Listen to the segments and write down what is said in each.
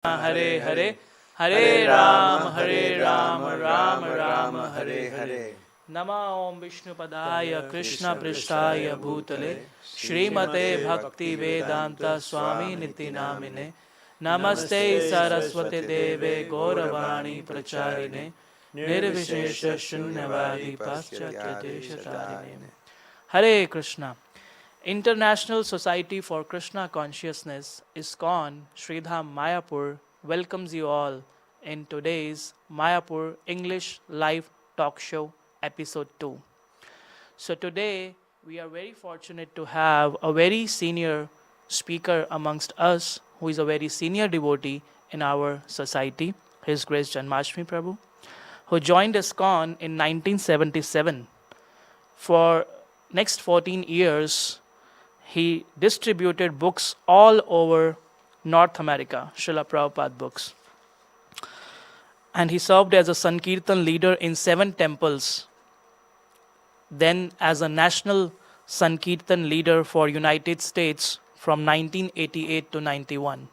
Hare Hare, Hare Ram, Hare Ram, Ram Ram, Hare Hare. Nama Om Vishnu Padaya Krishna Prishtaya Bhutale Shrimate Bhakti Vedanta Swami Niti Namine Namaste Saraswate Deve Gauravani Pracharine Nirvishesha Shunyavadi Paschatya Deshatarine. Hare Krishna. International Society for Krishna Consciousness, ISKCON, Sridham Mayapur, welcomes you all in today's Mayapur English Live Talk Show, Episode 2. So, today we are very fortunate to have a very senior speaker amongst us who is a very senior devotee in our society, His Grace Janmashtami Prabhu, who joined ISKCON in 1977. For next 14 years, he distributed books all over North America, Srila Prabhupada books. And he served as a Sankirtan leader in 7 temples, then as a national Sankirtan leader for United States from 1988 to 91.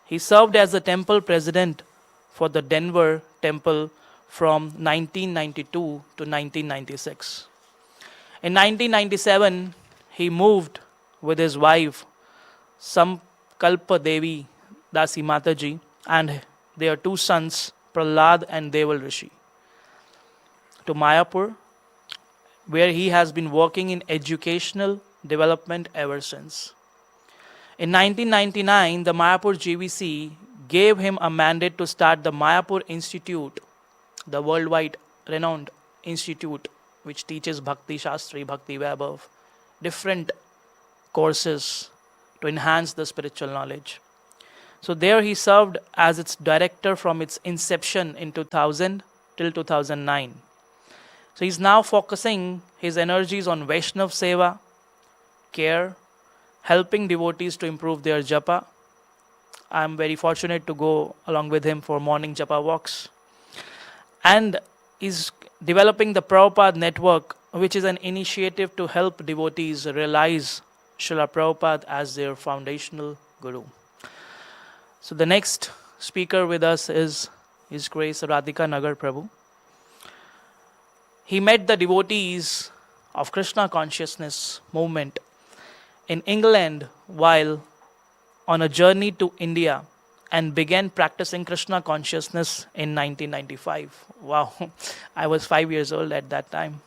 He served as the temple president for the Denver temple from 1992 to 1996. In 1997, he moved with his wife, Samkalpa Devi Dasi Mataji, and their 2 sons, Prahlad and Deval Rishi, to Mayapur, where he has been working in educational development ever since. In 1999, the Mayapur GVC gave him a mandate to start the Mayapur Institute, the worldwide renowned institute which teaches Bhakti Shastri, Bhakti Vaibhav, different courses to enhance the spiritual knowledge. So there he served as its director from its inception in 2000 till 2009. So he's now focusing his energies on Vaishnav Seva, care, helping devotees to improve their japa. I'm very fortunate to go along with him for morning japa walks. And he's developing the Prabhupada Network, which is an initiative to help devotees realize Srila Prabhupada as their foundational guru. So the next speaker with us is His Grace Radhika Nagar Prabhu. He met the devotees of Krishna consciousness movement in England while on a journey to India and began practicing Krishna consciousness in 1995. Wow, I was 5 years old at that time.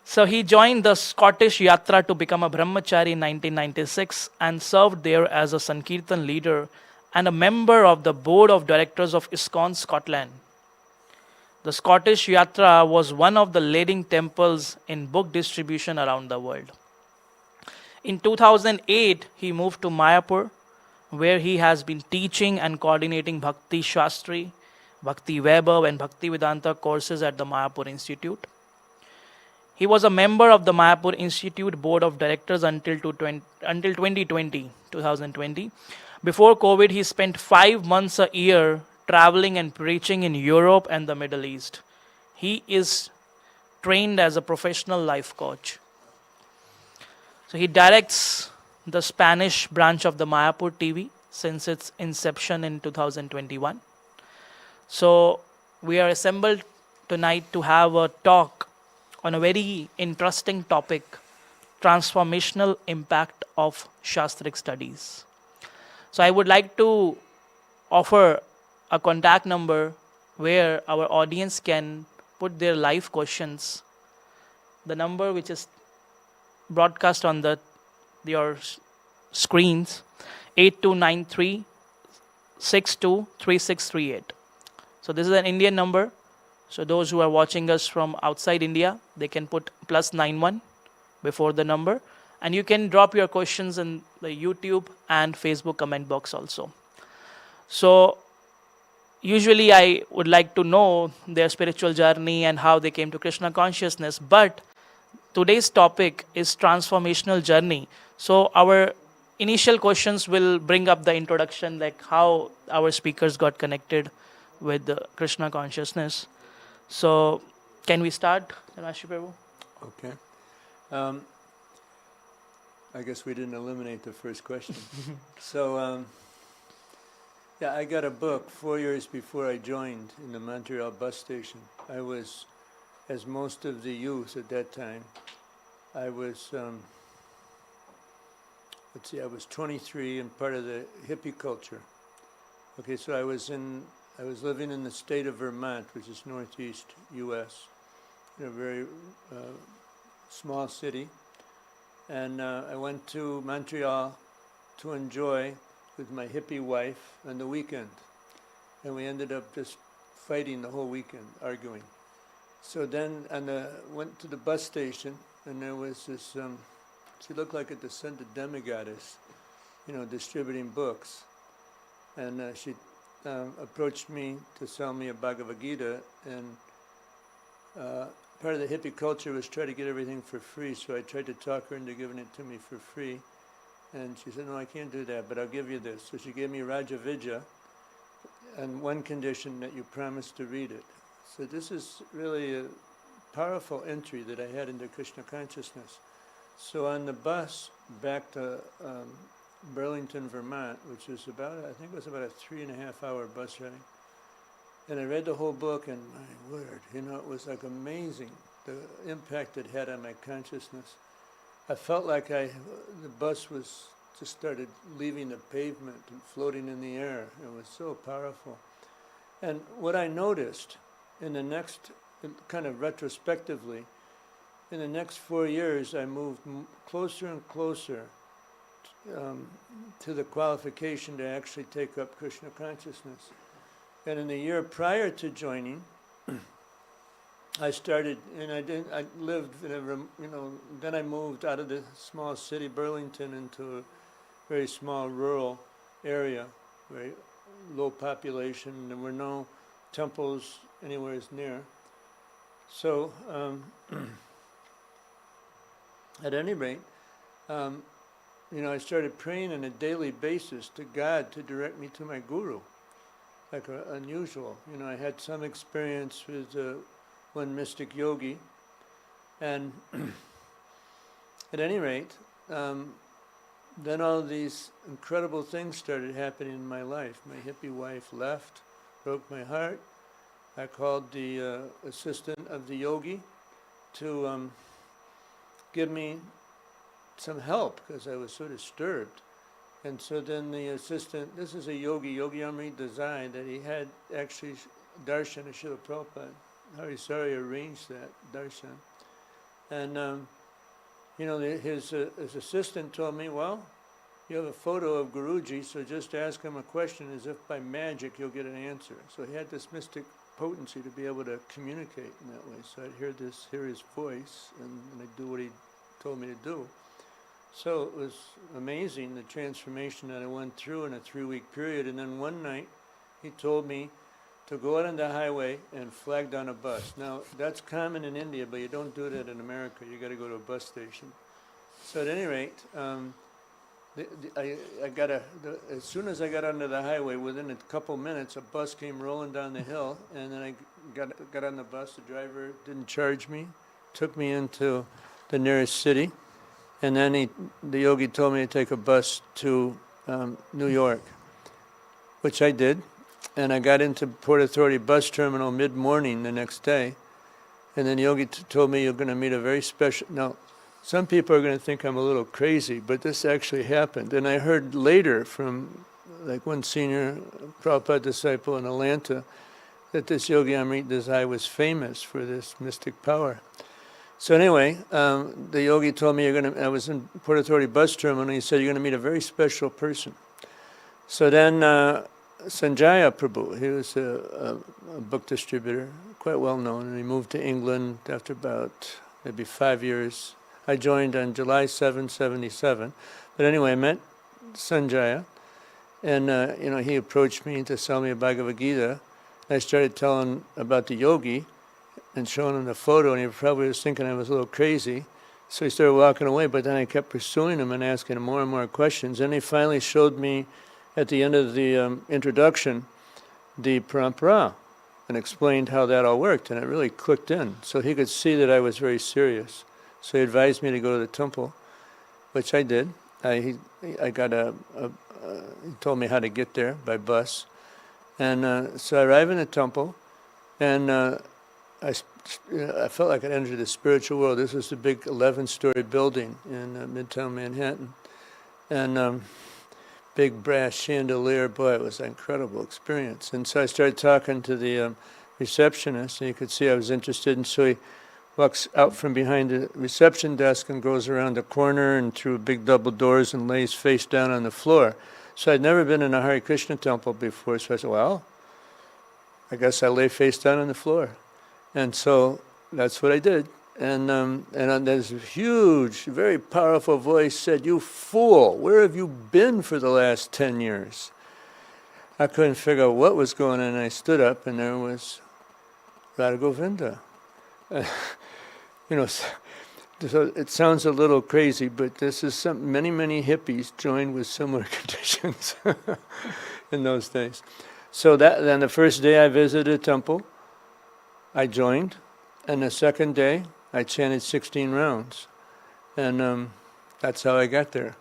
So he joined the Scottish Yatra to become a brahmachari in 1996 and served there as a Sankirtan leader and a member of the board of directors of ISKCON Scotland. The Scottish Yatra was one of the leading temples in book distribution around the world. In 2008, he moved to Mayapur, where he has been teaching and coordinating Bhakti Shastri, Bhakti Vaibhav and Bhakti Vedanta courses at the Mayapur Institute. He was a member of the Mayapur Institute Board of Directors until 2020. Before COVID, he spent 5 months a year traveling and preaching in Europe and the Middle East. He is trained as a professional life coach. So he directs the Spanish branch of the Mayapur TV since its inception in 2021. So we are assembled tonight to have a talk on a very interesting topic, transformational impact of Sastric studies. So I would like to offer a contact number where our audience can put their live questions. The number which is broadcast on your screens, 8293 623638. So this is an Indian number. So those who are watching us from outside India, they can put +91 before the number. And you can drop your questions in the YouTube and Facebook comment box also. So usually I would like to know their spiritual journey and how they came to Krishna consciousness. But today's topic is transformational journey. So our initial questions will bring up the introduction, like how our speakers got connected with the Krishna consciousness. So can we start, Janmashtami Prabhu? Okay. I guess we didn't eliminate the first question. So Yeah, I got a book 4 years before I joined in the Montreal bus station. I was, as most of the youth at that time, I was, I was 23 and part of the hippie culture. Okay, so I was living in the state of Vermont, which is northeast U.S., in a very small city. And I went to Montreal to enjoy with my hippie wife on the weekend. And we ended up just fighting the whole weekend, arguing. So then went to the bus station, and there was this, she looked like a descended demigoddess, distributing books. And she approached me to sell me a Bhagavad Gita, and part of the hippie culture was try to get everything for free, so I tried to talk her into giving it to me for free. And she said, no, I can't do that, but I'll give you this. So she gave me Raja Vidya, on one condition, that you promise to read it. So this is really a powerful entry that I had into Krishna consciousness. So on the bus back to Burlington, Vermont, which is I think it was about a 3.5-hour bus ride. And I read the whole book, and my word, it was like amazing, the impact it had on my consciousness. I felt like the bus just started leaving the pavement and floating in the air. It was so powerful. And what I noticed in the next, kind of retrospectively, in the next 4 years, I moved closer and closer to the qualification to actually take up Krishna consciousness. And in the year prior to joining, I started, and I lived in then I moved out of the small city, Burlington, into a very small rural area, very low population. There were no temples anywhere near. So, at any rate, I started praying on a daily basis to God to direct me to my guru, like unusual. I had some experience with one mystic yogi, and at any rate, then all these incredible things started happening in my life. My hippie wife left, broke my heart. I called the assistant of the yogi to give me some help, because I was so disturbed. And so then the assistant, this is a yogi, Yogi Amrit Desai, that he had actually darshan of Srila Prabhupada. Hari Sari arranged that darshan. And, his assistant told me, well, you have a photo of Guruji, so just ask him a question as if by magic you'll get an answer. So he had this mystic potency to be able to communicate in that way. So I'd hear his voice, and I'd do what he told me to do. So it was amazing, the transformation that I went through in a 3-week period. And then one night, he told me to go out on the highway and flag down a bus. Now, that's common in India, but you don't do that in America. You got to go to a bus station. So at any rate, as soon as I got onto the highway, within a couple minutes, a bus came rolling down the hill, and then I got on the bus. The driver didn't charge me, took me into the nearest city, and then the yogi told me to take a bus to New York, which I did. And I got into Port Authority bus terminal mid-morning the next day, and then Yogi told me, you're going to meet a very special... Now, some people are going to think I'm a little crazy, but this actually happened. And I heard later from one senior Prabhupada disciple in Atlanta that this Yogi Amrit Desai was famous for this mystic power. So anyway, the yogi told me, I was in Port Authority bus terminal, and he said, you're going to meet a very special person. So then Sanjaya Prabhu, he was a book distributor, quite well known, and he moved to England after about maybe 5 years. I joined on July 7, 77. But anyway, I met Sanjaya, and he approached me to sell me a Bhagavad Gita. I started telling about the yogi and showing him the photo, and he probably was thinking I was a little crazy. So he started walking away, but then I kept pursuing him and asking him more and more questions. And he finally showed me, at the end of the introduction, the parampara, and explained how that all worked, and it really clicked in. So he could see that I was very serious. So he advised me to go to the temple, which I did. He told me how to get there by bus. And so I arrive in the temple, and I felt like I'd entered the spiritual world. This was a big 11-story building in Midtown Manhattan, and big brass chandelier. Boy, it was an incredible experience. And so I started talking to the receptionist, and you could see I was interested, and so he walks out from behind the reception desk and goes around the corner and through big double doors and lays face down on the floor. So I'd never been in a Hare Krishna temple before, so I said, well, I guess I lay face down on the floor. And so that's what I did. And there's a huge, very powerful voice said, "You fool, where have you been for the last 10 years?" I couldn't figure out what was going on. I stood up, and there was Radha Govinda. You know, so it sounds a little crazy, but this is many hippies joined with similar conditions in those days. So then the first day I visited a temple, I joined, and the second day I chanted 16 rounds, and that's how I got there.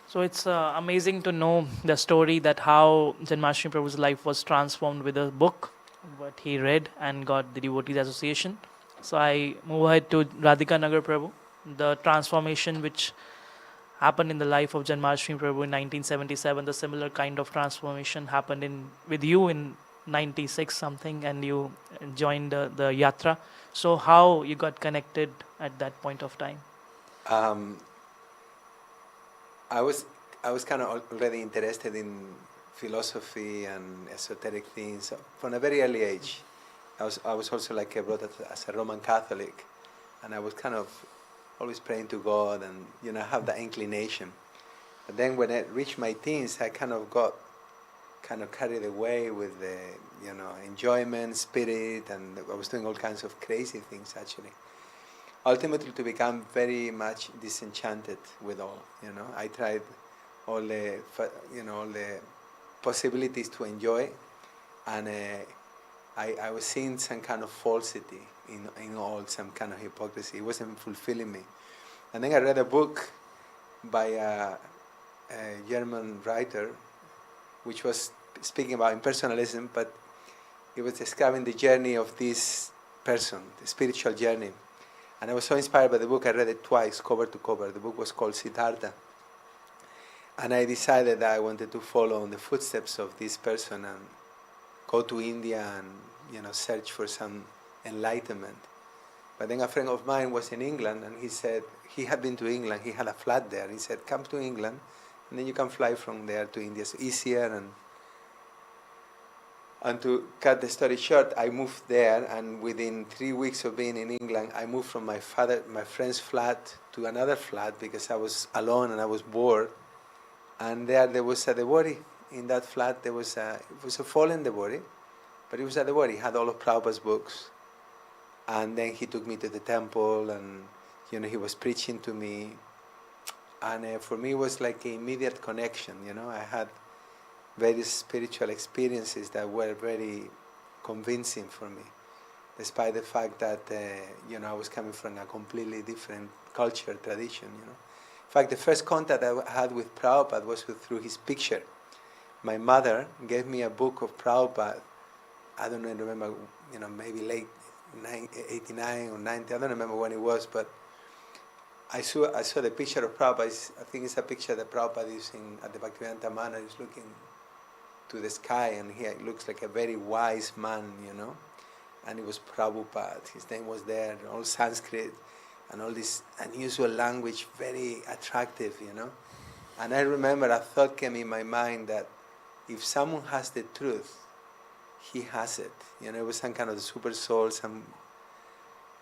So it's amazing to know the story that how Janmashtami Prabhu's life was transformed with a book, what he read and got the Devotees Association. So I move ahead to Radhika Nagar Prabhu, the transformation which happened in the life of Janmashtami Prabhu in 1977. The similar kind of transformation happened with you in 96 something, and you joined the yatra. So how you got connected at that point of time? I was kind of already interested in philosophy and esoteric things from a very early age. I was also like brought up as a Roman Catholic, and I was kind of always praying to God, and have that inclination. But then when I reached my teens, I kind of got carried away with the enjoyment, spirit, and I was doing all kinds of crazy things actually. Ultimately, to become very much disenchanted with all. I tried all the possibilities to enjoy, and I was seeing some kind of falsity in all, some kind of hypocrisy. It wasn't fulfilling me. And then I read a book by a German writer, which was speaking about impersonalism, but it was describing the journey of this person, the spiritual journey. And I was so inspired by the book, I read it twice, cover to cover. The book was called Siddhartha. And I decided that I wanted to follow in the footsteps of this person and go to India and search for some enlightenment. But then a friend of mine was in England, and he said he had been to England, he had a flat there. He said, "Come to England, and then you can fly from there to India. It's easier." And to cut the story short, I moved there, and within 3 weeks of being in England, I moved from my friend's flat to another flat because I was alone and I was bored. And there was a devotee in that flat. It was a fallen devotee, but he was a devotee. He had all of Prabhupada's books. And then he took me to the temple, and he was preaching to me. And for me, it was like an immediate connection. I had various spiritual experiences that were very convincing for me, despite the fact that I was coming from a completely different culture, tradition. In fact, the first contact I had with Prabhupada was through his picture. My mother gave me a book of Prabhupada. I don't remember, maybe late 89 or 90. I don't remember when it was, but I saw the picture of Prabhupada. I think it's a picture that Prabhupada is at the Bhaktivedanta Manor. He's looking to the sky, and he looks like a very wise man, And it was Prabhupada. His name was there, all Sanskrit, and all this unusual language, very attractive, And I remember a thought came in my mind that if someone has the truth, he has it. It was some kind of super soul,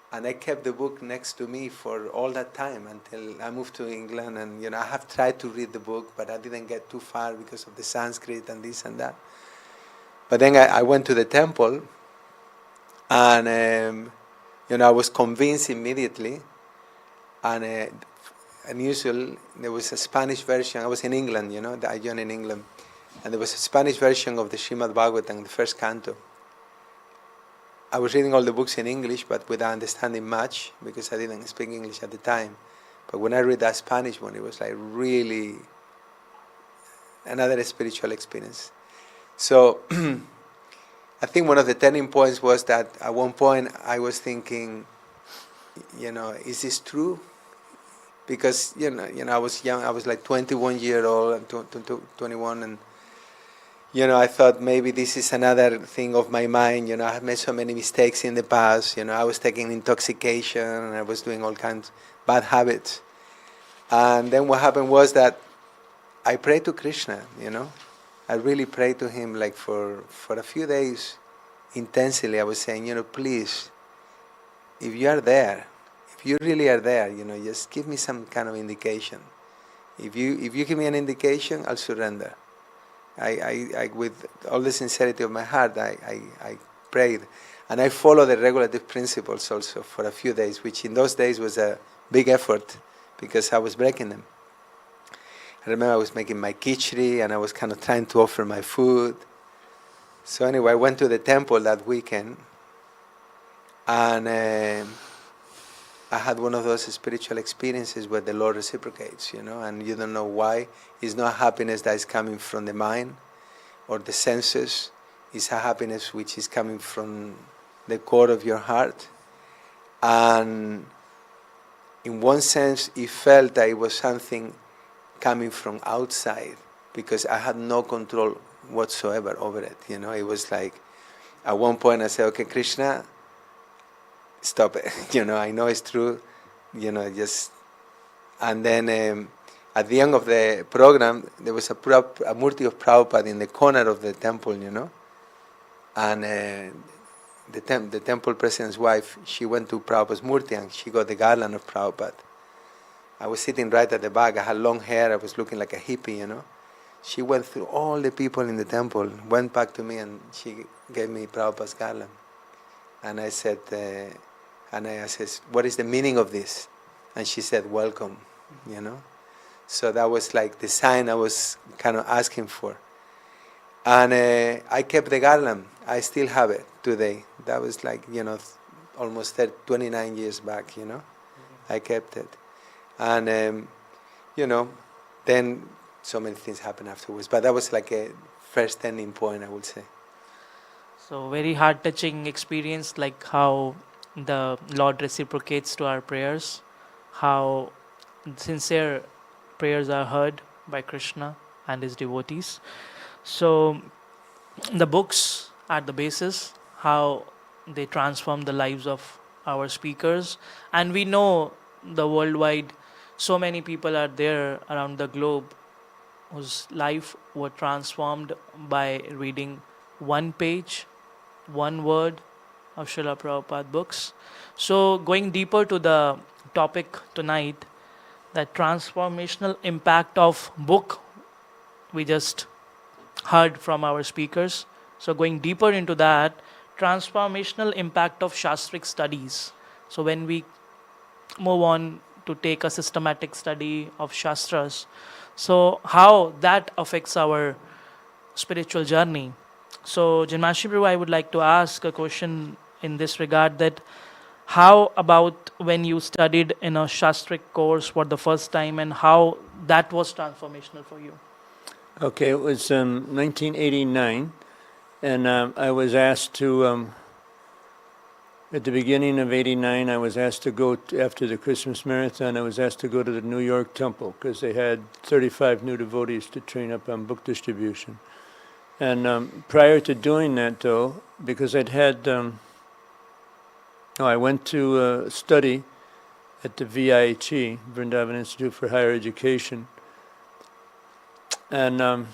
and I kept the book next to me for all that time until I moved to England. And I have tried to read the book, but I didn't get too far because of the Sanskrit and this and that. But then I went to the temple, and I was convinced immediately. And unusual, there was a Spanish version. I was in England, I joined in England, and there was a Spanish version of the Srimad Bhagavatam, the first canto. I was reading all the books in English, but without understanding much, because I didn't speak English at the time. But when I read that Spanish one, it was like really another spiritual experience. So I think one of the turning points was that at one point I was thinking, is this true? Because I was young. I was like 21 year old and 21, and I thought maybe this is another thing of my mind. I have made so many mistakes in the past. I was taking intoxication and I was doing all kinds of bad habits. And then what happened was that I prayed to Krishna. I really prayed to him like for a few days intensely. I was saying, please, if you are there, if you really are there, just give me some kind of indication. If you give me an indication, I'll surrender. I with all the sincerity of my heart, I prayed. And I followed the regulative principles also for a few days, which in those days was a big effort because I was breaking them. I remember I was making my khichdi and I was kind of trying to offer my food. So anyway, I went to the temple that weekend, and I had one of those spiritual experiences where the Lord reciprocates, and you don't know why. It's not happiness that is coming from the mind or the senses. It's a happiness which is coming from the core of your heart. And in one sense, it felt that it was something coming from outside because I had no control whatsoever over it. It was like, at one point I said, okay, Krishna, stop it. I know it's true. Just. And then at the end of the program, there was a murti of Prabhupada in the corner of the temple, and the temple president's wife, she went to Prabhupada's murti and she got the garland of Prabhupada. I was sitting right at the back. I had long hair. I was looking like a hippie, She went through all the people in the temple, went back to me, and she gave me Prabhupada's garland. And I said, I said, what is the meaning of this? And she said, welcome, So that was like the sign I was kind of asking for. And I kept the garland. I still have it today. That was like, almost 29 years back, I kept it. And, then so many things happened afterwards. But that was like a first turning point, I would say. So very heart-touching experience, like how the Lord reciprocates to our prayers, how sincere prayers are heard by Krishna and his devotees. So the books are the basis, how they transform the lives of our speakers. And we know the worldwide, so many people are there around the globe whose life were transformed by reading one page, one word of Srila Prabhupada books. So going deeper to the topic tonight, that transformational impact of book we just heard from our speakers. So going deeper into that, transformational impact of Sastric studies. So when we move on to take a systematic study of Shastras, so how that affects our spiritual journey. So Janmashi Prabhu, I would like to ask a question in this regard, that how about when you studied in a Shastric course for the first time, and how that was transformational for you? Okay, it was 1989, and I was asked to, at the beginning of 89, I was asked to go, after the Christmas marathon, I was asked to go to the New York temple, because they had 35 new devotees to train up on book distribution. And prior to doing that, though, because I went to study at the VIHE, Vrindavan Institute for Higher Education, and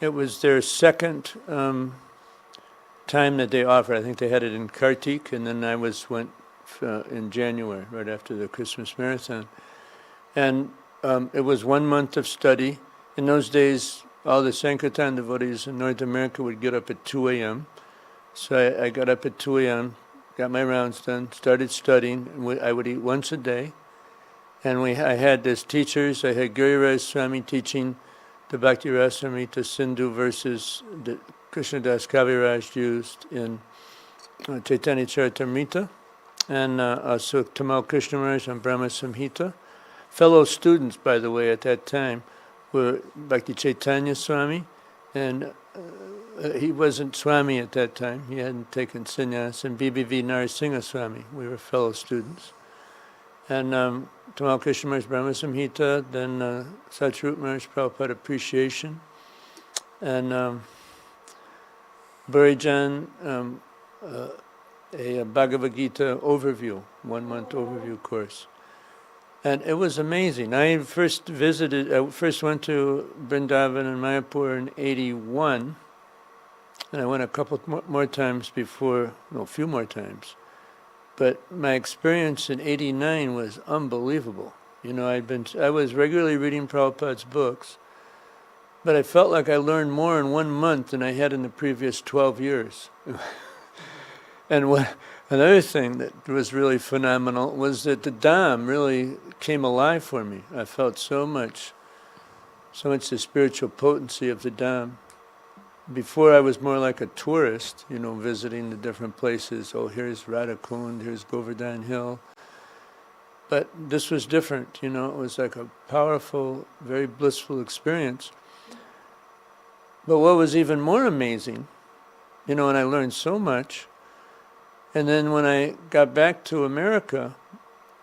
it was their second time that they offered. I think they had it in Kartik, and then I went in January, right after the Christmas marathon. And it was 1 month of study. In those days, all the Sankirtan devotees in North America would get up at 2 a.m. So I got up at 2 a.m., got my rounds done, started studying. I would eat once a day. And I had as teachers, I had Giriraj Swami teaching the Bhakti Rasamrita Sindhu verses that Krishnadas Kaviraj used in Chaitanya Charitamrita, and also Tamal Krishna Maharaj and Brahma Samhita. Fellow students, by the way, at that time were Bhakti Chaitanya Swami And he wasn't Swami at that time. He hadn't taken sannyas. And BBV Narasimha Swami. We were fellow students. And Tamal Krishna Maharaj Brahma Samhita, then Satric Maharaj Prabhupada Appreciation, and Burijan, a Bhagavad Gita overview, 1 month overview course. And it was amazing. I first went to Vrindavan and Mayapur in 81, and I went a couple more times before, no, a few more times. But my experience in 89 was unbelievable. You know, I was regularly reading Prabhupada's books, but I felt like I learned more in 1 month than I had in the previous 12 years. And another thing that was really phenomenal was that the Dham really came alive for me. I felt so much the spiritual potency of the Dham. Before I was more like a tourist, you know, visiting the different places. Oh, here's Radhakund, here's Govardhan Hill. But this was different, you know, it was like a powerful, very blissful experience. But what was even more amazing, you know, and I learned so much, and then when I got back to America,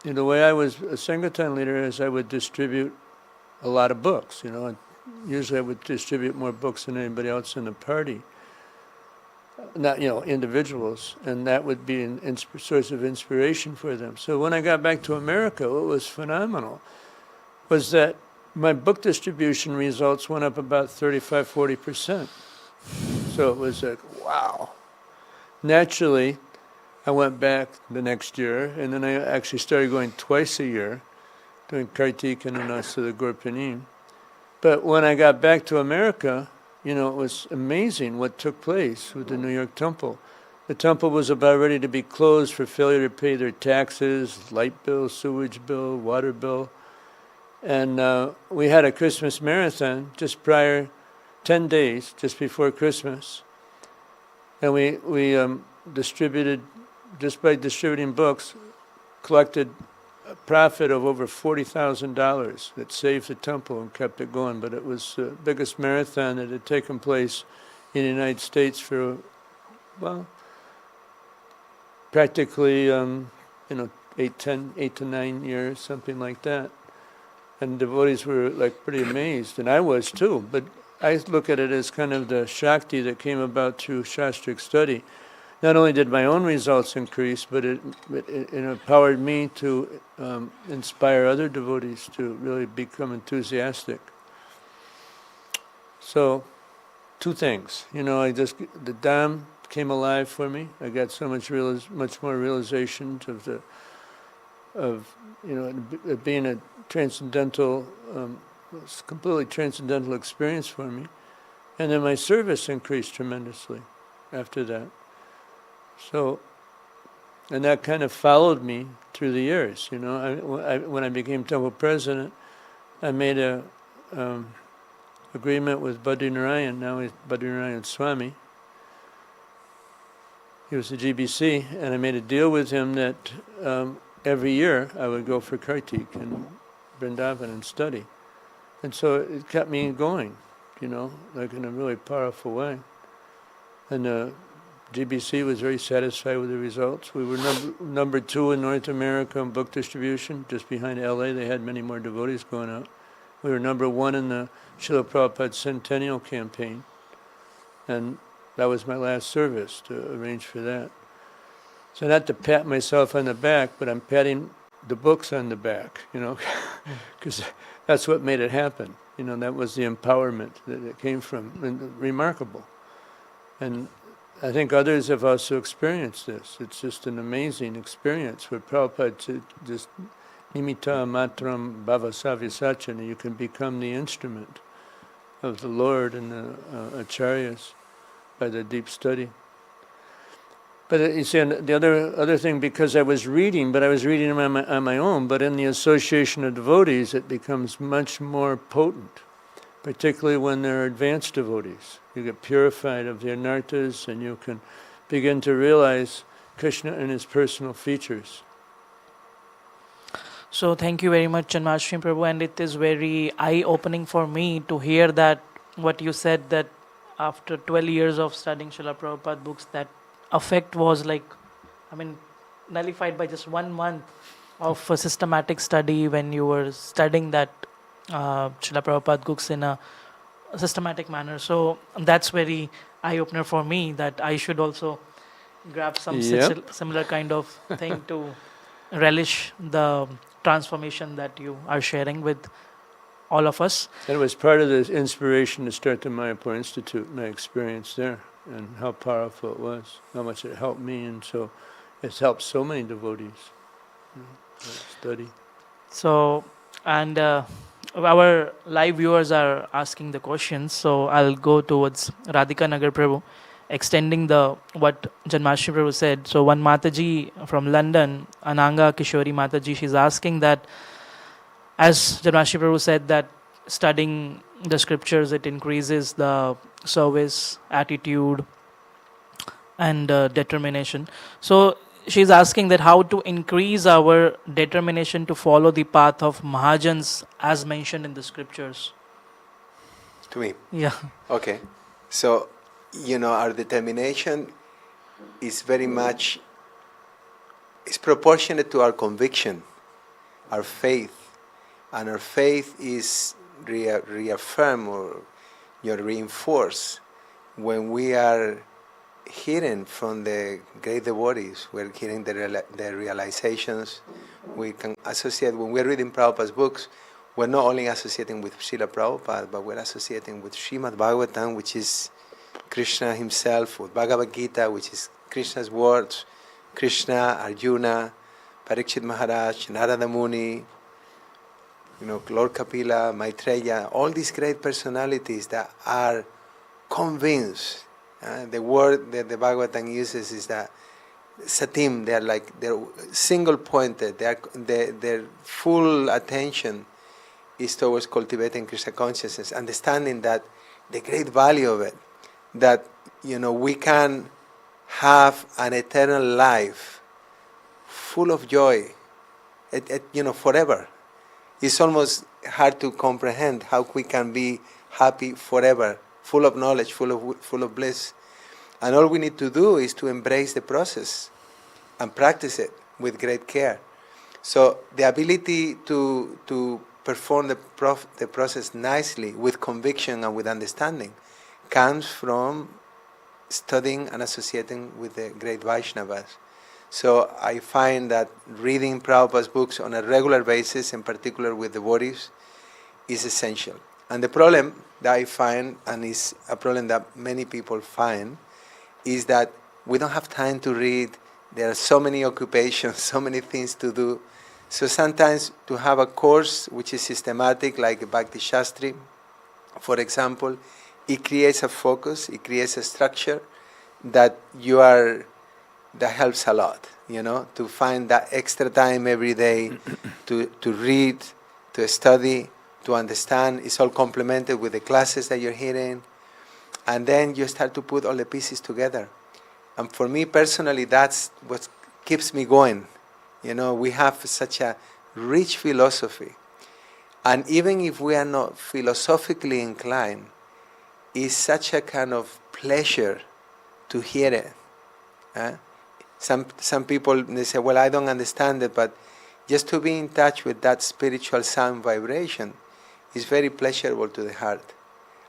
you know, the way I was a Sankirtan leader is I would distribute a lot of books, you know. Usually I would distribute more books than anybody else in the party, not, you know, individuals, and that would be a source of inspiration for them. So when I got back to America, what was phenomenal was that my book distribution results went up about 35-40%. So it was like, wow. Naturally, I went back the next year, and then I actually started going twice a year, doing Kartik and Anasa the Gorpanim. But when I got back to America, you know, it was amazing what took place with the New York temple. The temple was about ready to be closed for failure to pay their taxes, light bill, sewage bill, water bill. And we had a Christmas marathon just prior, 10 days, just before Christmas. And we distributed, just by distributing books, collected a profit of over $40,000 that saved the temple and kept it going. But it was the biggest marathon that had taken place in the United States for, well, practically, you know, 8 to 9 years, something like that. And devotees were like pretty amazed, and I was too. But I look at it as kind of the Shakti that came about through Sastric study. Not only did my own results increase, but it empowered me to inspire other devotees to really become enthusiastic. So, 2 things. You know, the Dham came alive for me. I got so much more realization of you know, it being a transcendental, completely transcendental experience for me. And then my service increased tremendously after that. So, and that kind of followed me through the years, you know. When I became temple president, I made a agreement with Badrinarayan, now he's Badrinarayan Swami. He was the GBC, and I made a deal with him that every year I would go for Kartik and Vrindavan and study. And so it kept me going, you know, like in a really powerful way. And GBC was very satisfied with the results. We were number 2 in North America in book distribution, just behind LA. They had many more devotees going out. We were number 1 in the Srila Prabhupada Centennial Campaign. And that was my last service, to arrange for that. So not to pat myself on the back, but I'm patting the books on the back, you know, because that's what made it happen. You know, that was the empowerment that it came from, and remarkable. And I think others have also experienced this. It's just an amazing experience where Prabhupada just nimitta matram bhavasavya sachana, you can become the instrument of the Lord and the acharyas by the deep study. But you see, the other thing, because I was reading, but I was reading on my own, but in the association of devotees, it becomes much more potent, particularly when they're advanced devotees. You get purified of the anarthas, and you can begin to realize Krishna and his personal features. So thank you very much, Janmashtami Prabhu, and it is very eye-opening for me to hear that what you said, that after 12 years of studying Srila Prabhupada books, that effect was like, nullified by just 1 month of a systematic study when you were studying that Srila Prabhupada books in a systematic manner. So that's very eye-opener for me that I should also grab some Yep. similar kind of thing to relish the transformation that you are sharing with all of us. That was part of the inspiration to start the Mayapur Institute, my experience there, and how powerful it was, how much it helped me, and so it's helped so many devotees study. So, and our live viewers are asking the questions, so I'll go towards Radhika Nagar Prabhu, extending the what Janmashtami Prabhu said. So one Mataji from London, Ananga Kishori Mataji, she's asking that, as Janmashtami Prabhu said, that studying the scriptures, it increases the service, attitude, and determination. So she's asking that how to increase our determination to follow the path of Mahajans as mentioned in the scriptures. To me. Yeah. Okay. So, our determination is very much, is proportionate to our conviction, our faith. And our faith is reaffirmed or reinforced when we are hearing from the great devotees. We're hearing the realizations. We can associate, when we're reading Prabhupada's books, we're not only associating with Srila Prabhupada, but we're associating with Srimad Bhagavatam, which is Krishna himself, with Bhagavad Gita, which is Krishna's words, Krishna, Arjuna, Parikshit Maharaj, Narada Muni, Lord Kapila, Maitreya, all these great personalities that are convinced. The word that the Bhagavatam uses is that satim, they're single pointed, their full attention is towards cultivating Krishna consciousness, understanding that the great value of it, that we can have an eternal life full of joy, forever. It's almost hard to comprehend how we can be happy forever, full of knowledge, full of bliss. And all we need to do is to embrace the process and practice it with great care. So the ability to perform the process nicely, with conviction and with understanding, comes from studying and associating with the great Vaishnavas. So I find that reading Prabhupada's books on a regular basis, in particular with devotees, is essential. And the problem that I find, and is a problem that many people find, is that we don't have time to read. There are so many occupations, so many things to do. So sometimes to have a course which is systematic, like Bhakti Shastri, for example, it creates a focus, it creates a structure that helps a lot, to find that extra time every day to read, to study, to understand. It's all complemented with the classes that you're hearing. And then you start to put all the pieces together. And for me personally, that's what keeps me going. We have such a rich philosophy. And even if we are not philosophically inclined, it's such a kind of pleasure to hear it. Some people, they say, well, I don't understand it, but just to be in touch with that spiritual sound vibration is very pleasurable to the heart.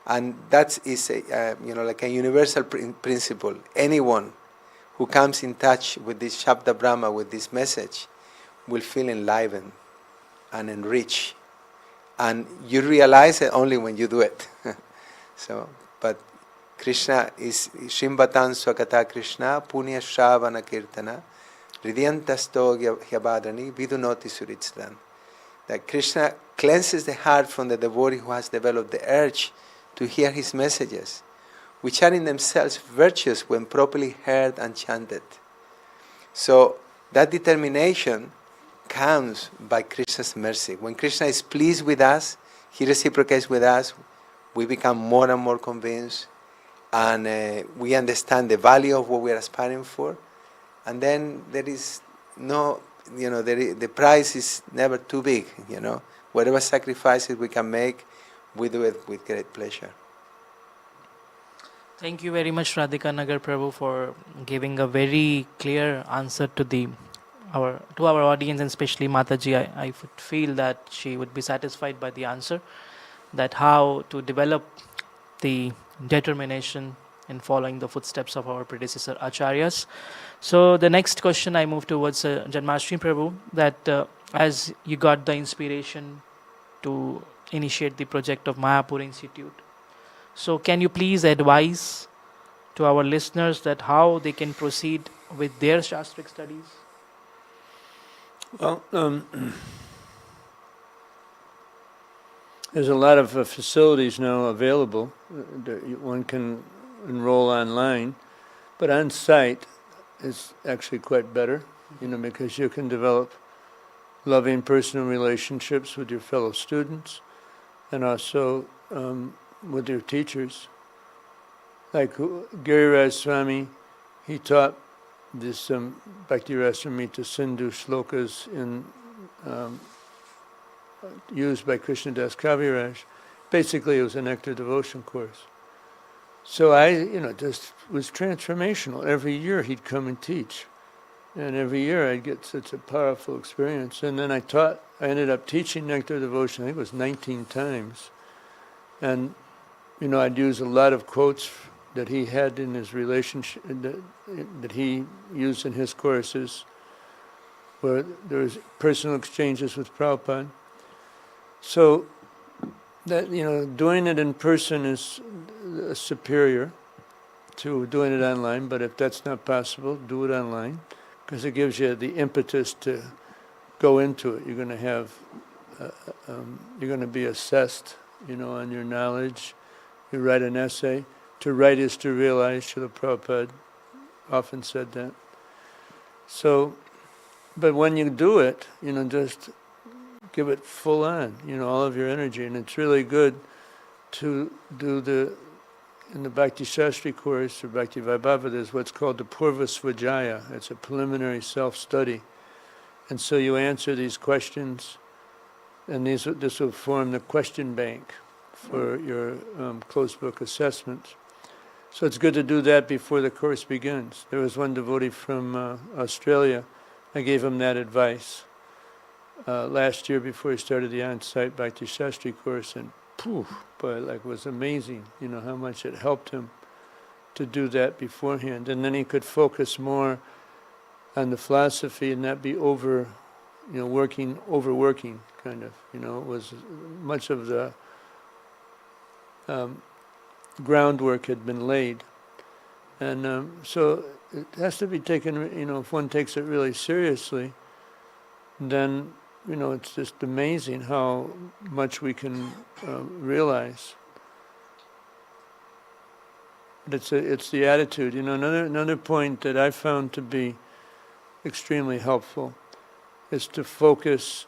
And that is like a universal principle. Anyone who comes in touch with this Shabda Brahma, with this message, will feel enlivened and enriched. And you realize it only when you do it. But Krishna is Shrimbatan Swakata Krishna, Punya Shravana Kirtana, Ridyantasto Hyabadani, Vidunoti Suritsdan. That Krishna cleanses the heart from the devotee who has developed the urge to hear his messages, which are in themselves virtuous when properly heard and chanted. So that determination comes by Krishna's mercy. When Krishna is pleased with us, he reciprocates with us, we become more and more convinced, and we understand the value of what we are aspiring for, and then there is no, the price is never too big, Whatever sacrifices we can make, we do it with great pleasure. Thank you very much, Radhika Nagar Prabhu, for giving a very clear answer to our audience, and especially Mataji. I would feel that she would be satisfied by the answer, that how to develop the determination in following the footsteps of our predecessor acharyas. So the next question I move towards Janmashtami Prabhu, that as you got the inspiration to initiate the project of Mayapur Institute, so can you please advise to our listeners that how they can proceed with their Shastric studies? Well, there's a lot of facilities now available. One can enroll online, but on site is actually quite better, because you can develop loving personal relationships with your fellow students and also with your teachers. Like Giriraj Swami, he taught this Bhakti Rasamrita Sindhu shlokas used by Krishnadas Kaviraj. Basically, it was a nectar devotion course. So I, just was transformational. Every year he'd come and teach. And every year I'd get such a powerful experience. And then I ended up teaching nectar devotion, I think it was 19 times. And, I'd use a lot of quotes that he had in his relationship, that he used in his courses, where there was personal exchanges with Prabhupada. So that, doing it in person is superior to doing it online, but if that's not possible, do it online, because it gives you the impetus to go into it. You're going to have, you're going to be assessed, on your knowledge. You write an essay. To write is to realize, Srila Prabhupada often said that. So, but when you do it, just give it full on, all of your energy. And it's really good to do in the Bhakti Shastri course, or Bhakti Vaibhava, there's what's called the Purva Svajaya. It's a preliminary self-study. And so you answer these questions, and this will form the question bank for your closed book assessments. So it's good to do that before the course begins. There was one devotee from Australia. I gave him that advice last year before he started the on-site Bhakti Shastri course, and poof, but it was amazing, how much it helped him to do that beforehand. And then he could focus more on the philosophy and not be overworking, kind of. It was much of the groundwork had been laid. And so it has to be taken, if one takes it really seriously, then, it's just amazing how much we can realize. But it's the attitude. Another point that I found to be extremely helpful is to focus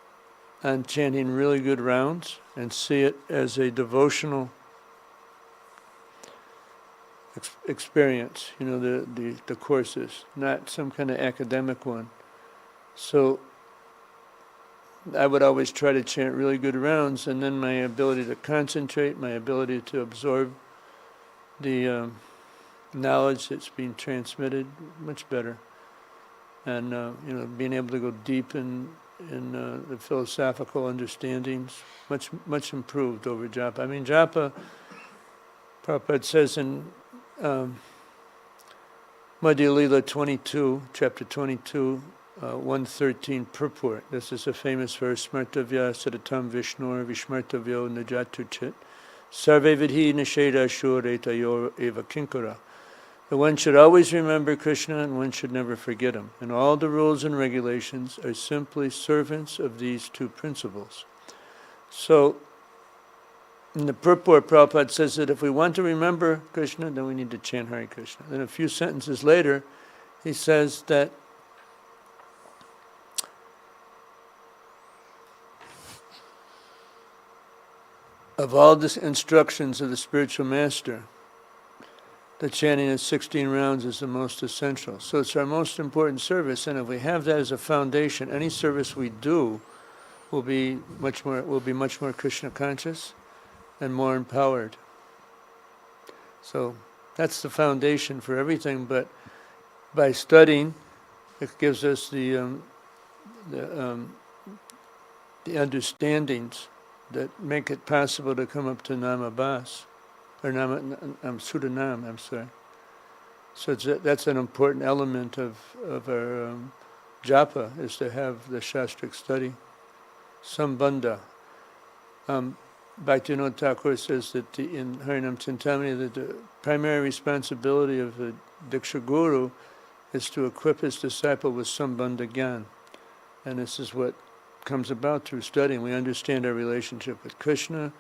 on chanting really good rounds and see it as a devotional experience, the courses, not some kind of academic one. So I would always try to chant really good rounds, and then my ability to concentrate, my ability to absorb the knowledge that's being transmitted, much better. And being able to go deep in the philosophical understandings, much improved over japa. I mean, japa, Prabhupada says in Madhya Lila 22, chapter 22, 113 purport. This is a famous verse. Smartavya sadatam vishnor vishmartavyo najatu chit sarve vidhi nisheda shuretayor eva kinkara. The one should always remember Krishna and one should never forget him. And all the rules and regulations are simply servants of these two principles. So, in the purport, Prabhupada says that if we want to remember Krishna, then we need to chant Hare Krishna. Then a few sentences later, he says that of all the instructions of the spiritual master, the chanting of 16 rounds is the most essential. So it's our most important service, and if we have that as a foundation, any service we do will be much more Krishna conscious and more empowered. So that's the foundation for everything. But by studying, it gives us the understandings that make it possible to come up to Namabhas, or Sudanam, I'm sorry. So that's an important element of our japa, is to have the Sastric study. Sambandha. Bhaktivinoda Thakur says that in Harinam Chintamani that the primary responsibility of the Diksha Guru is to equip his disciple with Sambandha Gyan. And this is what comes about through studying. We understand our relationship with Krishna,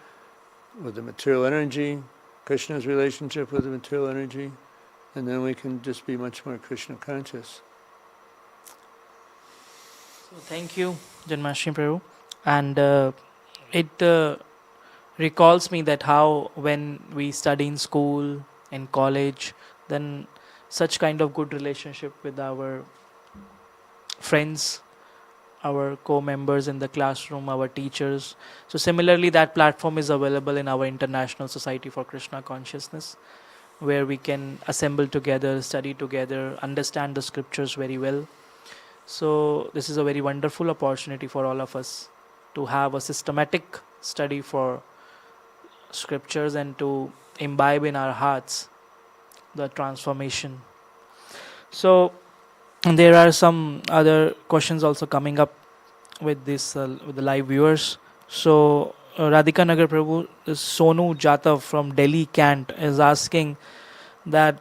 with the material energy, Krishna's relationship with the material energy, and then we can just be much more Krishna conscious. So thank you, Janmashtami Prabhu. And it recalls me that how when we study in school, in college, then such kind of good relationship with our friends, our co-members in the classroom, our teachers. So similarly, that platform is available in our International Society for Krishna Consciousness, where we can assemble together, study together, understand the scriptures very well. So this is a very wonderful opportunity for all of us to have a systematic study for scriptures and to imbibe in our hearts the transformation. So there are some other questions also coming up with this with the live viewers. So Radhika Nagar Prabhu, Sonu Jatav from Delhi Cant is asking that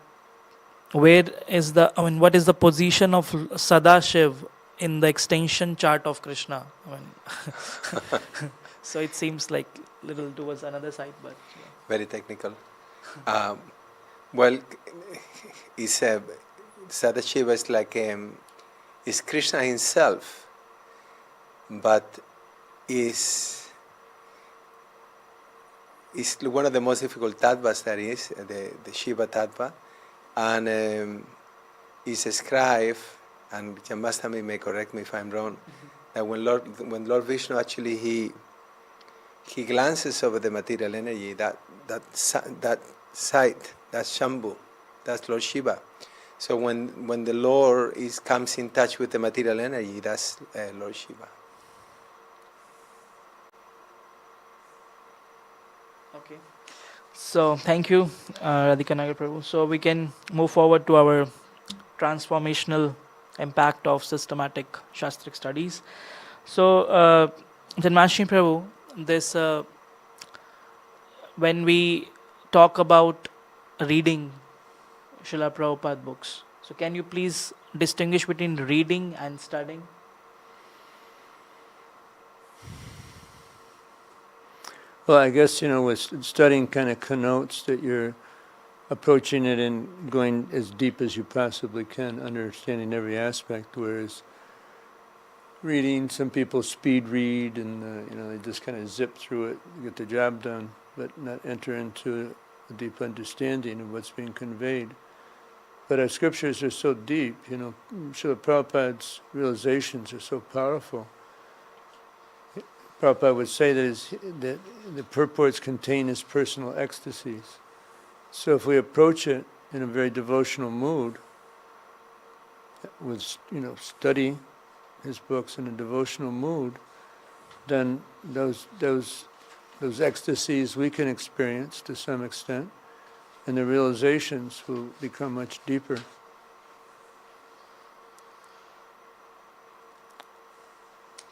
what is the position of Sadashiv in the extension chart of Krishna? So it seems like little towards another side, but Very technical. Well, it's Sadashiva is like is Krishna himself, but is one of the most difficult tattvas there is, the Shiva tattva, and is ascribed, and Janmashtami may correct me if I'm wrong, that when Lord Vishnu actually he glances over the material energy, that sight, that's Shambhu, that's Lord Shiva. So when the Lord comes in touch with the material energy, that's Lord Shiva. okay. So thank you, Radhika Nagar Prabhu. So we can move forward to our transformational impact of systematic Shastric studies. So Janmashtami Prabhu, this when we talk about reading Srila Prabhupada books, so can you please distinguish between reading and studying? Well, I guess, with studying kind of connotes that you're approaching it and going as deep as you possibly can, understanding every aspect, whereas reading, some people speed read and, they just kind of zip through it, get the job done, but not enter into a deep understanding of what's being conveyed. But our scriptures are so deep, Srila Prabhupada's realizations are so powerful. Prabhupada would say that the purports contain his personal ecstasies. So if we approach it in a very devotional mood, with study his books in a devotional mood, then those ecstasies we can experience to some extent, and the realizations will become much deeper.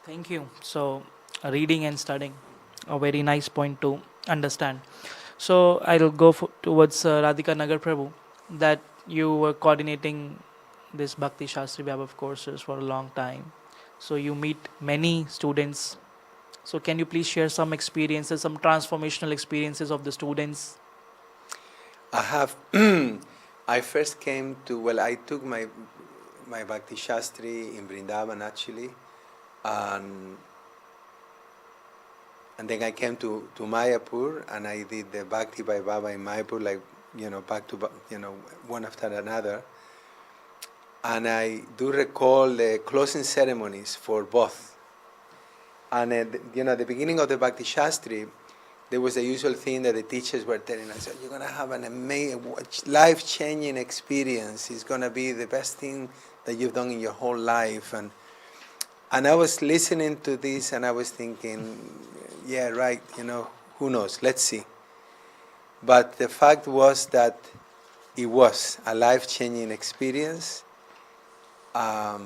Thank you. So reading and studying, a very nice point to understand. So I'll go towards Radhika Nagar Prabhu, that you were coordinating this Bhakti Shastri Vaibhav courses for a long time. So you meet many students. So can you please share some experiences, some transformational experiences of the students? I have. I first came to. I took my Bhakti Shastri in Vrindavan actually, and then I came to Mayapur and I did the Bhakti by Baba in Mayapur, back to one after another. And I do recall the closing ceremonies for both. And at the beginning of the Bhakti Shastri, there was the usual thing that the teachers were telling us, you're going to have an amazing, life-changing experience. It's going to be the best thing that you've done in your whole life. And I was listening to this and I was thinking, yeah, right, who knows, let's see. But the fact was that it was a life-changing experience, not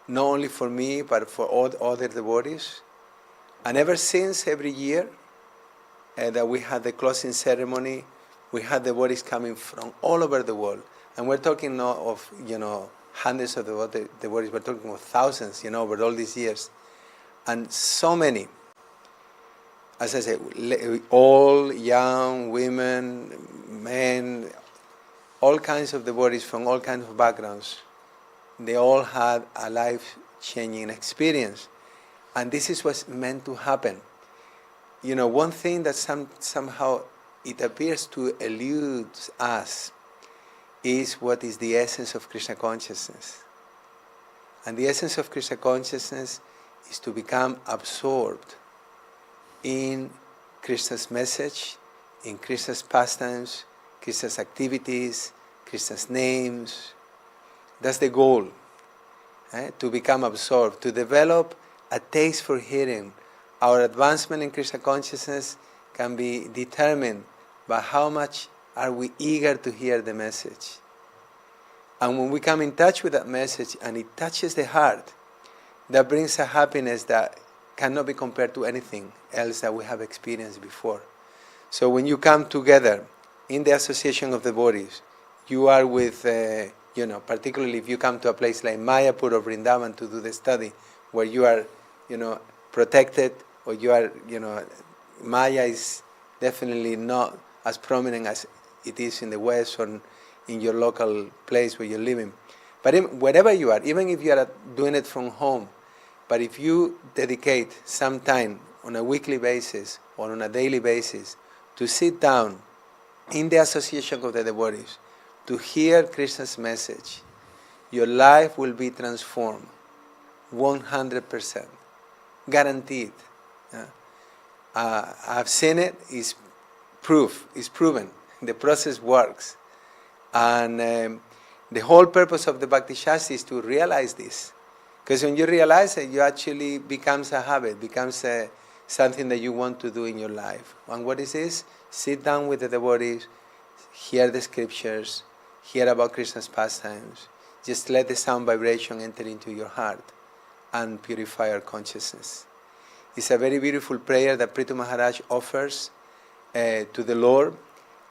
only for me, but for all other devotees. And ever since, every year that we had the closing ceremony, we had devotees coming from all over the world. And we're talking not of, hundreds of devotees, we're talking of thousands, over all these years. And so many, as I say, all young, women, men, all kinds of devotees from all kinds of backgrounds. They all had a life-changing experience. And this is what's meant to happen. One thing that somehow it appears to elude us is what is the essence of Krishna consciousness. And the essence of Krishna consciousness is to become absorbed in Krishna's message, in Krishna's pastimes, Krishna's activities, Krishna's names. That's the goal, to become absorbed, to develop a taste for hearing. Our advancement in Krishna consciousness can be determined by how much are we eager to hear the message. And when we come in touch with that message and it touches the heart, that brings a happiness that cannot be compared to anything else that we have experienced before. So when you come together in the association of the devotees, you are with, particularly if you come to a place like Mayapur or Vrindavan to do the study, where you are, protected, or you are, Maya is definitely not as prominent as it is in the West or in your local place where you're living. But wherever you are, even if you are doing it from home, but if you dedicate some time on a weekly basis or on a daily basis to sit down in the association of the devotees, to hear Krishna's message, your life will be transformed 100%. Guaranteed. I've seen it, it's proven. The process works. And the whole purpose of the Bhakti Shastri is to realize this. Because when you realize it, you actually becomes a habit, becomes something that you want to do in your life. And what is this? Sit down with the devotees, hear the scriptures, hear about Krishna's pastimes. Just let the sound vibration enter into your heart and purify our consciousness. It's a very beautiful prayer that Prithu Maharaj offers to the Lord.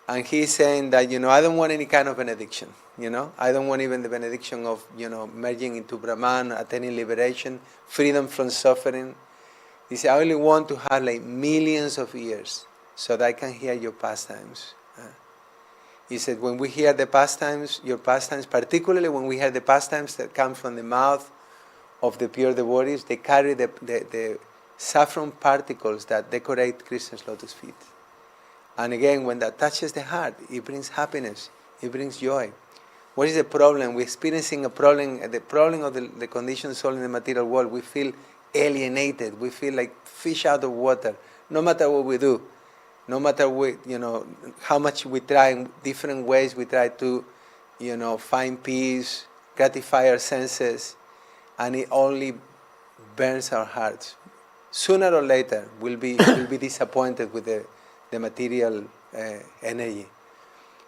And he's saying that, I don't want any kind of benediction. I don't want even the benediction of, merging into Brahman, attaining liberation, freedom from suffering. He said, I only want to have like millions of ears so that I can hear your pastimes. He said, when we hear the pastimes, your pastimes, particularly when we hear the pastimes that come from the mouth of the pure devotees, they carry the saffron particles that decorate Krishna's lotus feet. And again, when that touches the heart, it brings happiness, it brings joy. What is the problem? We're experiencing a problem, the problem of the conditioned soul in the material world. We feel alienated, we feel like fish out of water, no matter what we do. No matter how much we try, in different ways we try to, find peace, gratify our senses, and it only burns our hearts. Sooner or later, we'll be disappointed with the material energy.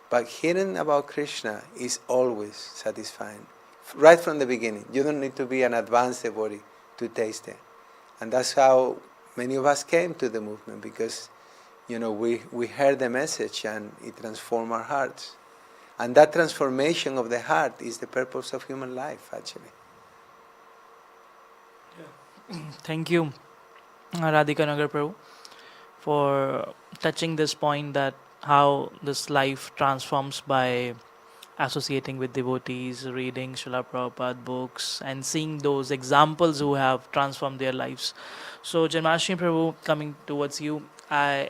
But hearing about Krishna is always satisfying, right from the beginning. You don't need to be an advanced devotee to taste it, and that's how many of us came to the movement, because we heard the message and it transformed our hearts. And that transformation of the heart is the purpose of human life, actually. Thank you, Radhika Nagar Prabhu, for touching this point that how this life transforms by associating with devotees, reading Srila Prabhupada books, and seeing those examples who have transformed their lives. So, Janmashtami Prabhu, coming towards you,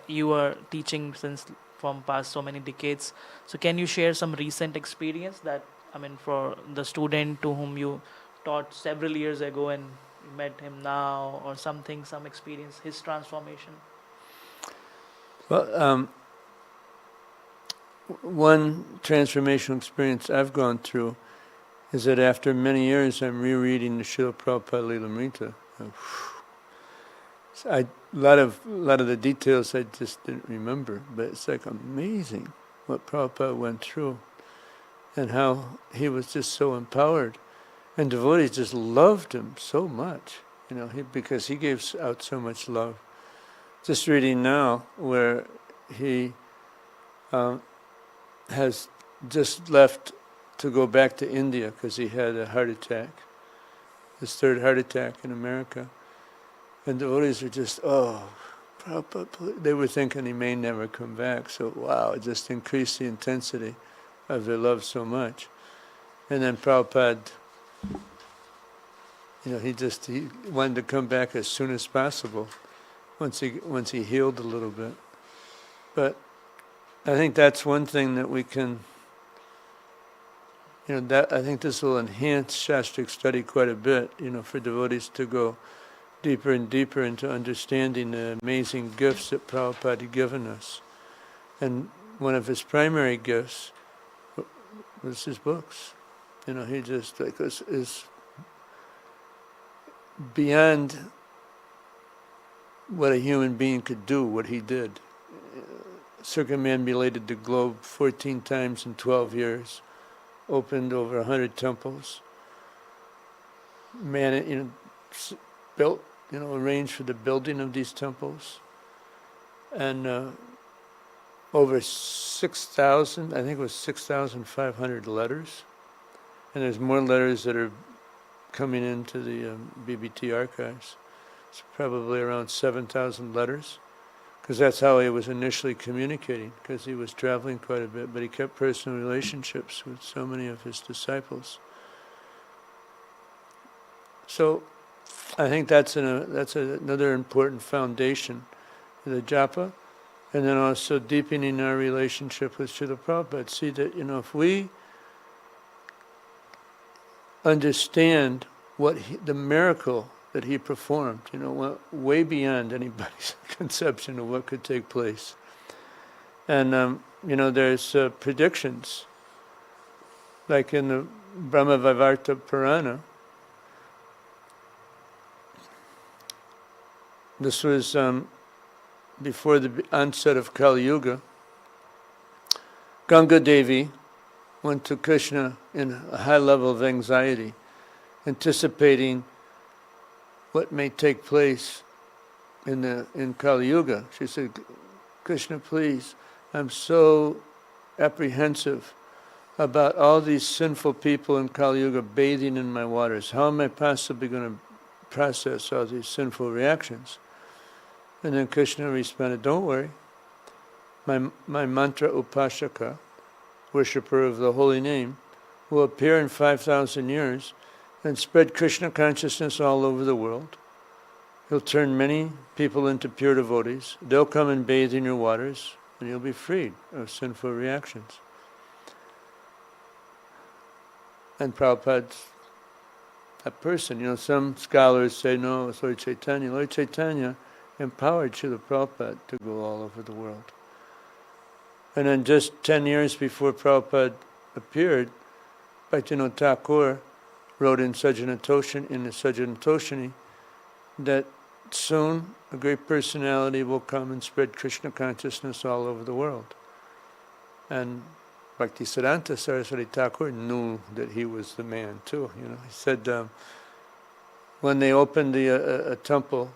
you are teaching since from past so many decades. So, can you share some recent experience that, for the student to whom you taught several years ago and you met him now, or something, some experience, his transformation? Well, one transformational experience I've gone through is that after many years I'm rereading the Srila Prabhupada Lilamrita. A lot of the details I just didn't remember, but it's like amazing what Prabhupada went through and how he was just so empowered. And devotees just loved him so much, because he gave out so much love. Just reading now where he has just left to go back to India because he had a heart attack, his third heart attack in America. And devotees are just, oh, Prabhupada, please. They were thinking he may never come back. So wow, it just increased the intensity of their love so much. And then Prabhupada, he wanted to come back as soon as possible once he healed a little bit. But I think that's one thing that we can, I think this will enhance Sastric study quite a bit, for devotees to go deeper and deeper into understanding the amazing gifts that Prabhupada had given us. And one of his primary gifts was his books. He just is beyond what a human being could do, what he did. Circumambulated the globe 14 times in 12 years, opened over 100 temples, built, arranged for the building of these temples, and over 6,000, I think it was 6,500 letters, and there's more letters that are coming into the BBT archives. It's probably around 7,000 letters, because that's how he was initially communicating, because he was traveling quite a bit, but he kept personal relationships with so many of his disciples. So I think that's another important foundation, the japa, and then also deepening our relationship with Srila Prabhupada. See that, if we understand the miracle that he performed, way beyond anybody's conception of what could take place. And, there's predictions, like in the Brahma Vaivarta Purana. This was before the onset of Kali Yuga. Ganga Devi went to Krishna in a high level of anxiety, anticipating what may take place in Kali Yuga. She said, Krishna, please, I'm so apprehensive about all these sinful people in Kali Yuga bathing in my waters. How am I possibly going to process all these sinful reactions? And then Krishna responded, don't worry, my mantra upashaka, worshipper of the holy name, will appear in 5,000 years and spread Krishna consciousness all over the world. He'll turn many people into pure devotees. They'll come and bathe in your waters, and you'll be freed of sinful reactions. And Prabhupada's a person. Some scholars say, no, it's Lord Chaitanya. Lord Chaitanya empowered Srila Prabhupada to go all over the world. And then just 10 years before Prabhupada appeared, Bhaktivinoda Thakur wrote in the Sajjanatoshini, that soon a great personality will come and spread Krishna consciousness all over the world. And Bhaktisiddhanta Saraswati Thakur knew that he was the man too. He said when they opened a temple,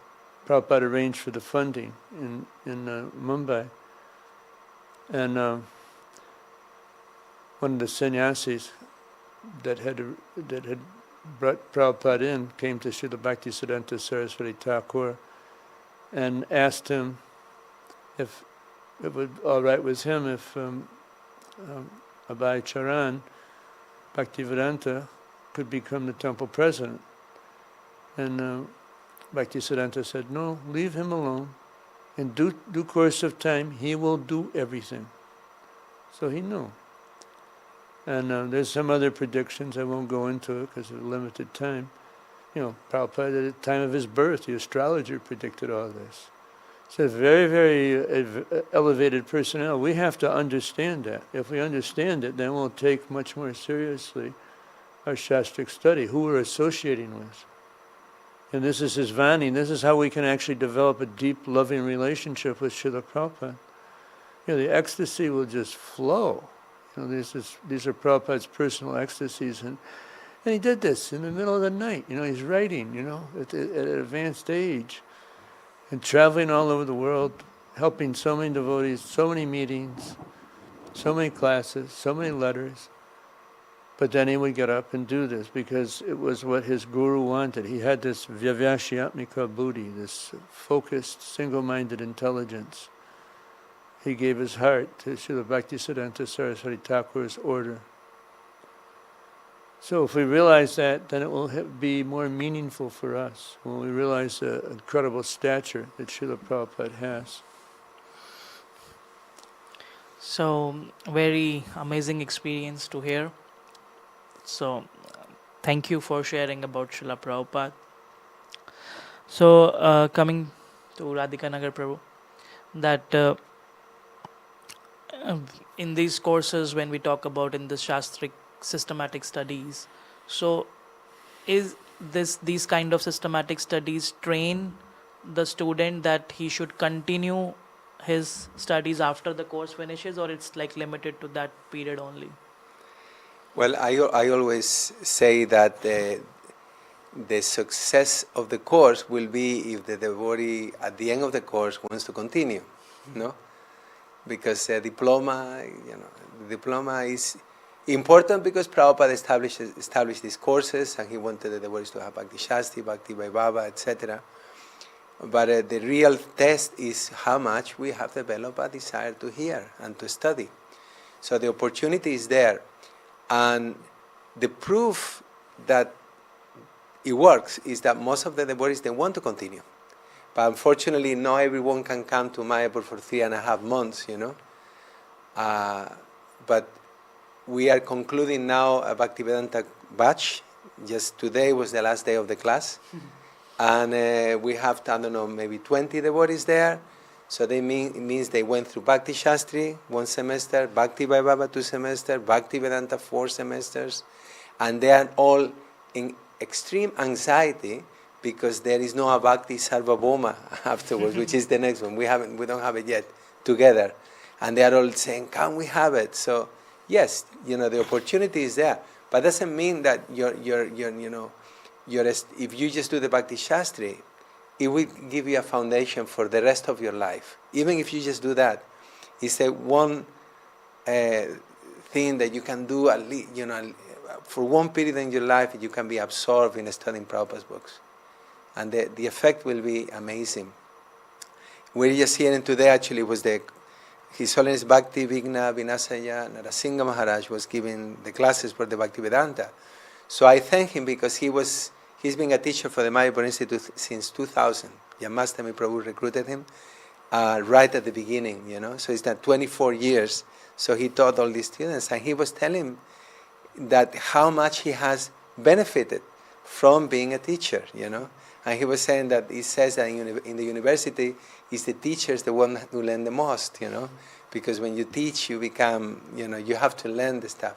Prabhupada arranged for the funding in Mumbai, and one of the sannyasis that had brought Prabhupada in came to Srila Bhaktisiddhanta Saraswati Thakur and asked him if it would be all right with him if Abhay Charan, Bhaktivedanta, could become the temple president. And Bhaktisiddhanta said, no, leave him alone. In due course of time, he will do everything. So he knew. And there's some other predictions, I won't go into it because of limited time. Prabhupada, at the time of his birth, the astrologer predicted all this. It's a very, very elevated personnel. We have to understand that. If we understand it, then we'll take much more seriously our Sastric study, who we're associating with. And this is his Vani. This is how we can actually develop a deep, loving relationship with Srila Prabhupada. You know, the ecstasy will just flow. You know, these are Prabhupada's personal ecstasies. And he did this in the middle of the night. You know, he's writing, you know, at an advanced age. And traveling all over the world, helping so many devotees, so many meetings, so many classes, so many letters. But then he would get up and do this because it was what his guru wanted. He had this vyavashyatmika buddhi, this focused, single-minded intelligence. He gave his heart to Srila Bhaktisiddhanta Saraswati Thakur's order. So if we realize that, then it will be more meaningful for us when we realize the incredible stature that Srila Prabhupada has. So, very amazing experience to hear. So, thank you for sharing about Srila Prabhupada. So, coming to Radhika Nagar Prabhu, that in these courses, when we talk about in the Shastric systematic studies, so is these kind of systematic studies train the student that he should continue his studies after the course finishes, or it's like limited to that period only? Well, I always say that the success of the course will be if the devotee at the end of the course wants to continue, no? Because the diploma is important because Prabhupada established these courses and he wanted the devotees to have Bhakti Shasti, Bhakti Vaibhava, etc. But the real test is how much we have developed a desire to hear and to study. So the opportunity is there. And the proof that it works is that most of the devotees, they want to continue. But unfortunately, not everyone can come to Mayapur for 3.5 months, you know. But we are concluding now a Bhaktivedanta batch. Just today was the last day of the class. And we have, I don't know, maybe 20 devotees there. So it means they went through Bhakti Shastri 1 semester, Bhakti Vaibhava 2 semesters, Bhakti Vedanta 4 semesters. And they are all in extreme anxiety because there is no Bhakti Sarvabhauma afterwards, which is the next one. We don't have it yet together. And they are all saying, can we have it? So yes, you know, the opportunity is there. But doesn't mean that if you just do the Bhakti Shastri, it will give you a foundation for the rest of your life. Even if you just do that, it's a one thing that you can do at least, you know, for one period in your life. You can be absorbed in studying Prabhupada's books, and the effect will be amazing. We're just hearing today actually was His Holiness Bhakti Vigna Vinasaya Narasingha Maharaj was giving the classes for the Bhakti Vedanta. So I thank him because he's been a teacher for the Mayapur Institute since 2000. Yamastami Prabhu recruited him right at the beginning, you know. So it's done 24 years. So he taught all these students, and he was telling that how much he has benefited from being a teacher, you know. And he was saying that he says that in the university, is the teachers the one who learn the most, you know. Because when you teach, you become, you know, you have to learn the stuff.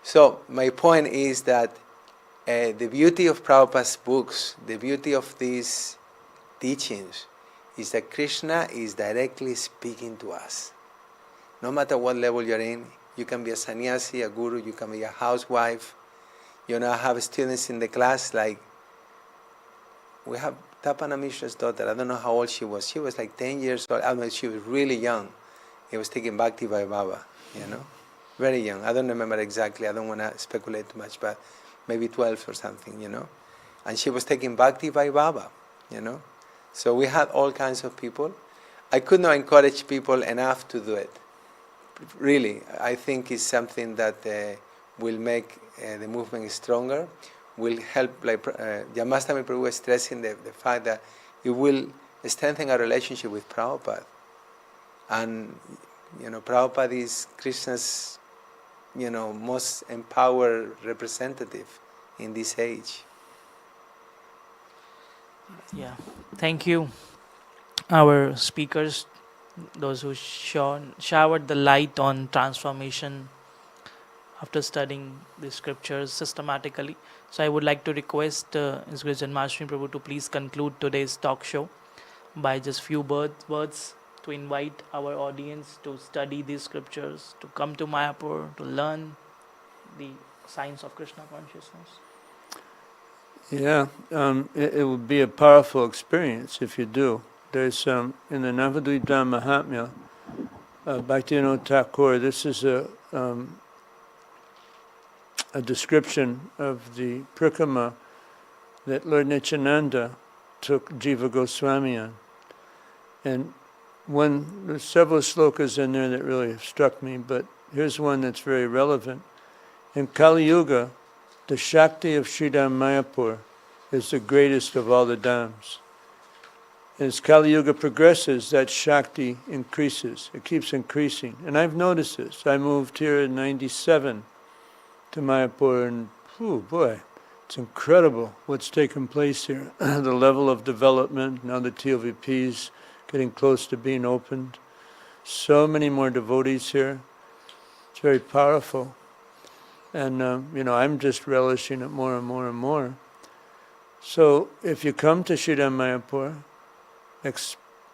So my point is that the beauty of Prabhupada's books, the beauty of these teachings, is that Krishna is directly speaking to us. No matter what level you're in, you can be a sannyasi, a guru, you can be a housewife. You know, I have students in the class, like, we have Tapana Mishra's daughter, I don't know how old she was. She was like 10 years old. I mean, she was really young. He was taking Bhakti Vaibhava, you know, very young. I don't remember exactly, I don't want to speculate too much, but maybe 12 or something, you know. And she was taking Bhakti Vaibhava, you know. So we had all kinds of people. I could not encourage people enough to do it. Really, I think it's something that will make the movement stronger, will help, like Yamastami Prabhu was stressing the fact that it will strengthen our relationship with Prabhupada. And, you know, Prabhupada is Krishna's, you know, most empowered representative in this age. Yeah, thank you. our speakers, those who showered the light on transformation after studying the scriptures systematically. So I would like to request His Grace Janmashtami Prabhu to please conclude today's talk show by just few words to invite our audience to study these scriptures, to come to Mayapur, to learn the science of Krishna consciousness. Yeah, it would be a powerful experience if you do. There's in the Navadvipam Mahatmya, Bhaktivinoda Thakur, this is a description of the prikrama that Lord Nityananda took Jiva Goswami on. And there's several slokas in there that really struck me, but here's one that's very relevant. In Kali Yuga, the Shakti of Sridham Mayapur is the greatest of all the dhams. As Kali Yuga progresses, that Shakti increases. It keeps increasing. And I've noticed this. I moved here in 97 to Mayapur, and boy, it's incredible what's taken place here. The level of development, now the TOVPs getting close to being opened. So many more devotees here. It's very powerful. And, I'm just relishing it more and more and more. So if you come to Sridham Mayapur,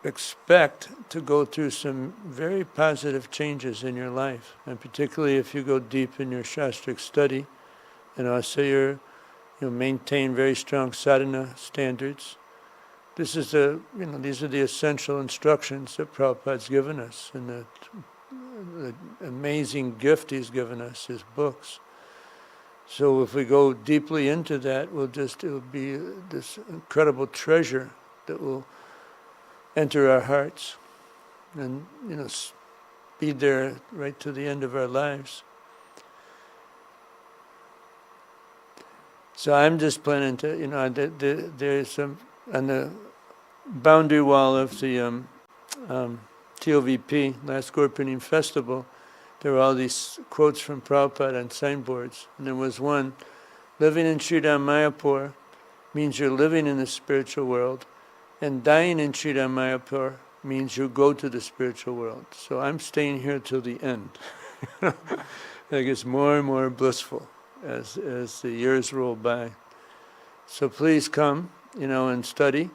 expect to go through some very positive changes in your life. And particularly if you go deep in your Sastric study, so you maintain very strong sadhana standards. This is these are the essential instructions that Prabhupada's given us, and the amazing gift he's given us, his books. So if we go deeply into that, it'll be this incredible treasure that will enter our hearts and, be there right to the end of our lives. So I'm just planning to, there's some, on the boundary wall of the TOVP, last Gurpurnim festival, there were all these quotes from Prabhupada on signboards. And there was one, living in Sridham Mayapur means you're living in the spiritual world, and dying in Sridham Mayapur means you go to the spiritual world. So I'm staying here till the end. It gets more and more blissful as the years roll by. So please come, and study.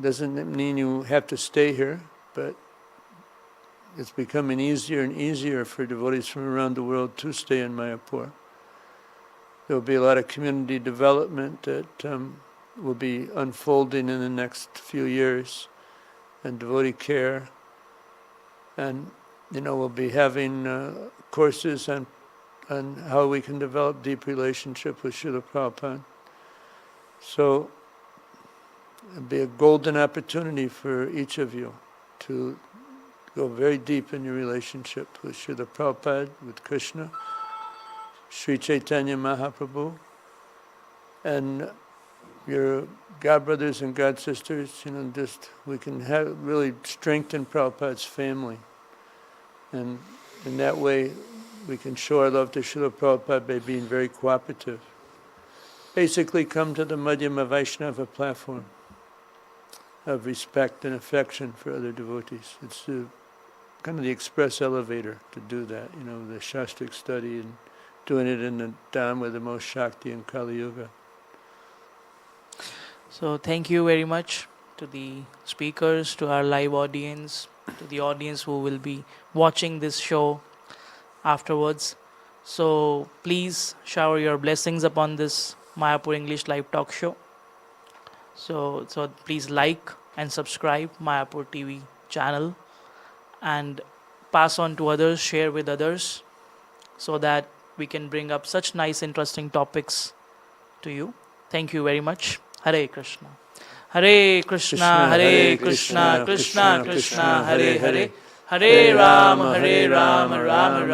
Doesn't mean you have to stay here, but it's becoming easier and easier for devotees from around the world to stay in Mayapur. There will be a lot of community development that will be unfolding in the next few years, and devotee care. And, we'll be having courses on how we can develop deep relationship with Srila Prabhupada. So it'll be a golden opportunity for each of you to go very deep in your relationship with Srila Prabhupada, with Krishna, Sri Chaitanya Mahaprabhu, and your God brothers and God sisters. We can really strengthen Prabhupada's family, and in that way we can show our love to Srila Prabhupada by being very cooperative. Basically, come to the Madhyama Vaishnava platform of respect and affection for other devotees. It's kind of the express elevator to do that, the Shastric study and doing it in the Dham with the most Shakti in Kali Yuga. So thank you very much to the speakers, to our live audience, to the audience who will be watching this show afterwards. So please shower your blessings upon this Mayapur English live talk show. So please like and subscribe Mayapur TV channel, and pass on to others, share with others, so that we can bring up such nice, interesting topics to you. Thank you very much. Hare Krishna. Hare Krishna, Hare Krishna, Krishna Krishna, Hare Hare. Hare Rama, Rama Rama.